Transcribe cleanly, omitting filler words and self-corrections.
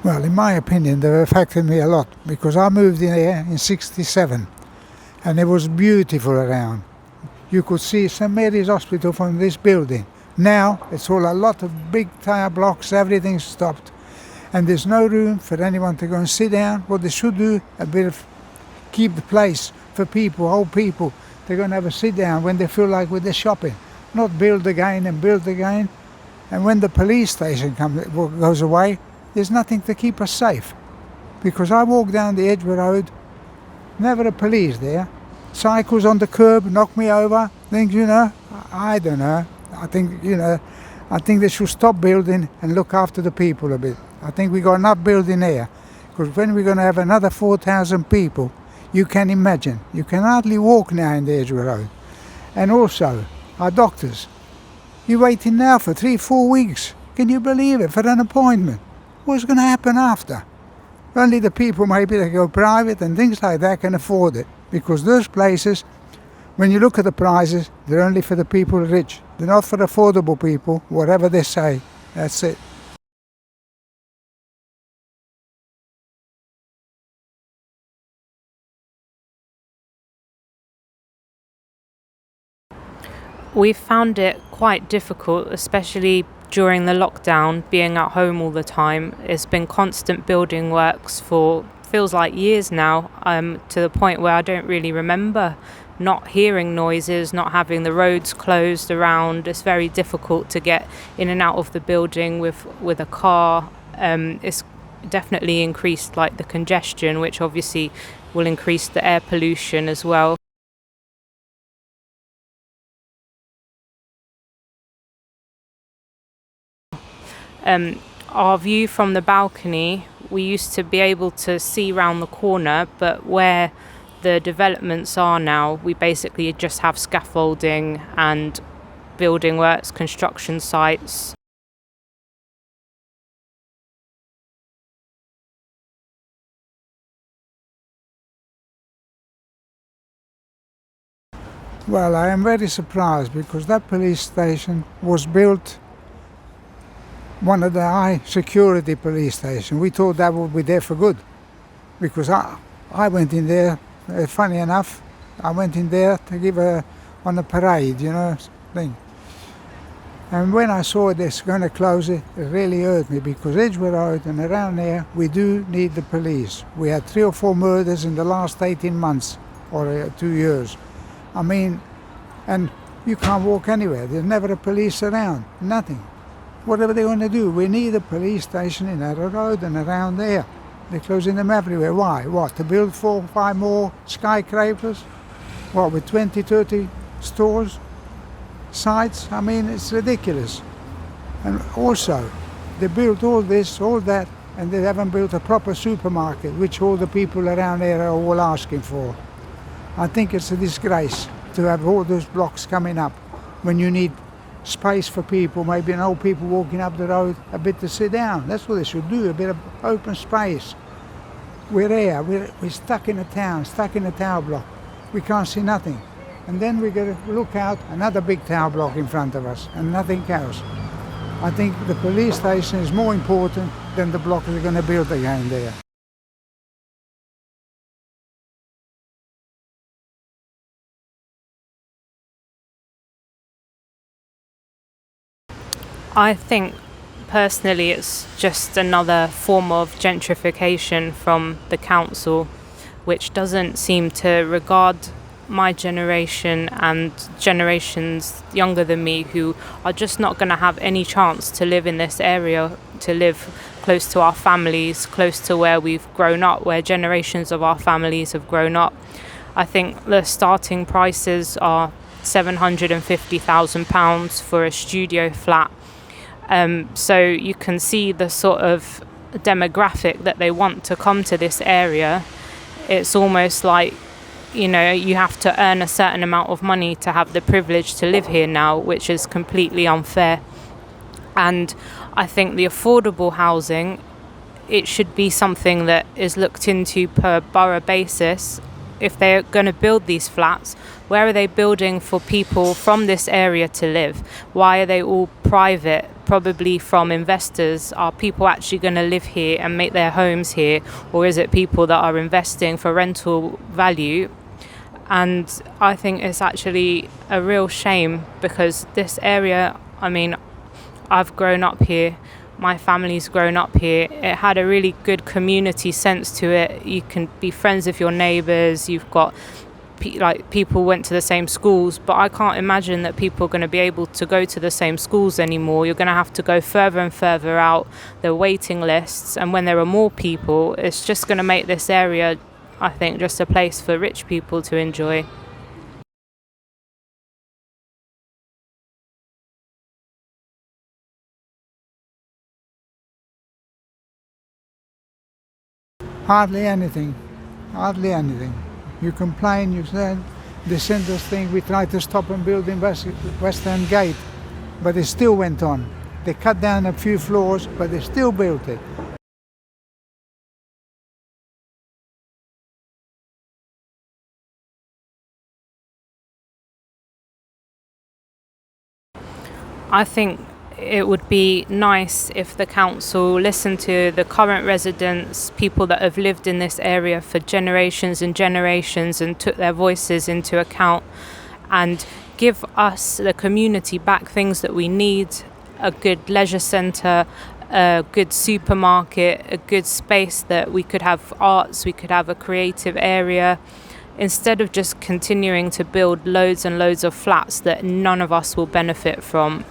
Well, in my opinion, they've affected me a lot because I moved in here in '67 and it was beautiful around. You could see St Mary's Hospital from this building. Now it's all a lot of big tower blocks, everything's stopped, and there's no room for anyone to go and sit down. What they should do, a bit of keep the place for people, old people. They're going to have a sit down when they feel like with their shopping, not build again and build again. And when the police station goes away, there's nothing to keep us safe. Because I walk down the Edgware Road, never a police there. Cycles on the curb, knock me over, things, I don't know. I think they should stop building and look after the people a bit. I think we got enough building here. Because when we're going to have another 4,000 people, you can imagine. You can hardly walk now in the Edgware Road. And also, our doctors. You're waiting now for 3-4 weeks. Can you believe it, for an appointment? What's going to happen after? Only the people maybe that go private and things like that can afford it. Because those places, when you look at the prices, they're only for the people rich. They're not for affordable people, whatever they say. That's it. We found it quite difficult, especially during the lockdown, being at home all the time. It's been constant building works for feels like years now, to the point where I don't really remember not hearing noises, not having the roads closed around. It's very difficult to get in and out of the building with a car. It's definitely increased like the congestion, which obviously will increase the air pollution as well. Our view from the balcony, we used to be able to see round the corner, but where the developments are now, we basically just have scaffolding and building works, construction sites. Well, I am very surprised because that police station was built one of the high security police stations. We thought that would be there for good because I went in there, funny enough, I went in there to give on a parade, thing. And when I saw this going to close it, it really hurt me because Edgware Road and around there, we do need the police. We had 3 or 4 murders in the last 18 months or 2 years. I mean, and you can't walk anywhere. There's never a police around, nothing. Whatever they're going to do, we need a police station in Edgware Road and around there. They're closing them everywhere. Why? What? To build 4 or 5 more skyscrapers? What, with 20, 30 stores? Sites? I mean, it's ridiculous. And also, they built all this, all that, and they haven't built a proper supermarket, which all the people around here are all asking for. I think it's a disgrace to have all those blocks coming up when you need space for people, maybe an old people walking up the road, a bit to sit down. That's what they should do, a bit of open space. We're here, we're stuck in a town, stuck in a tower block. We can't see nothing. And then we got to look out, another big tower block in front of us, and nothing else. I think the police station is more important than the block they're going to build again there. I think personally it's just another form of gentrification from the council, which doesn't seem to regard my generation and generations younger than me who are just not going to have any chance to live in this area, to live close to our families, close to where we've grown up, where generations of our families have grown up. I think the starting prices are £750,000 for a studio flat. So you can see the sort of demographic that they want to come to this area. It's almost like, you have to earn a certain amount of money to have the privilege to live here now, which is completely unfair. And I think the affordable housing, it should be something that is looked into per borough basis. If they're going to build these flats, where are they building for people from this area to live? Why are they all private probably from investors. Are people actually going to live here and make their homes here, or is it people that are investing for rental value? And I think it's actually a real shame, because this area, I mean, I've grown up here, my family's grown up here. It had a really good community sense to it. You can be friends with your neighbours, you've got people went to the same schools, but I can't imagine that people are going to be able to go to the same schools anymore. You're going to have to go further and further out the waiting lists, and when there are more people, it's just going to make this area, I think, just a place for rich people to enjoy. Hardly anything. Hardly anything. You complain, you said, the centre's thing, we tried to stop and build in West End Gate, but it still went on. They cut down a few floors, but they still built it. I think it would be nice if the council listened to the current residents, people that have lived in this area for generations and generations, and took their voices into account and give us, the community, back things that we need: a good leisure centre, a good supermarket, a good space that we could have arts, we could have a creative area, instead of just continuing to build loads and loads of flats that none of us will benefit from.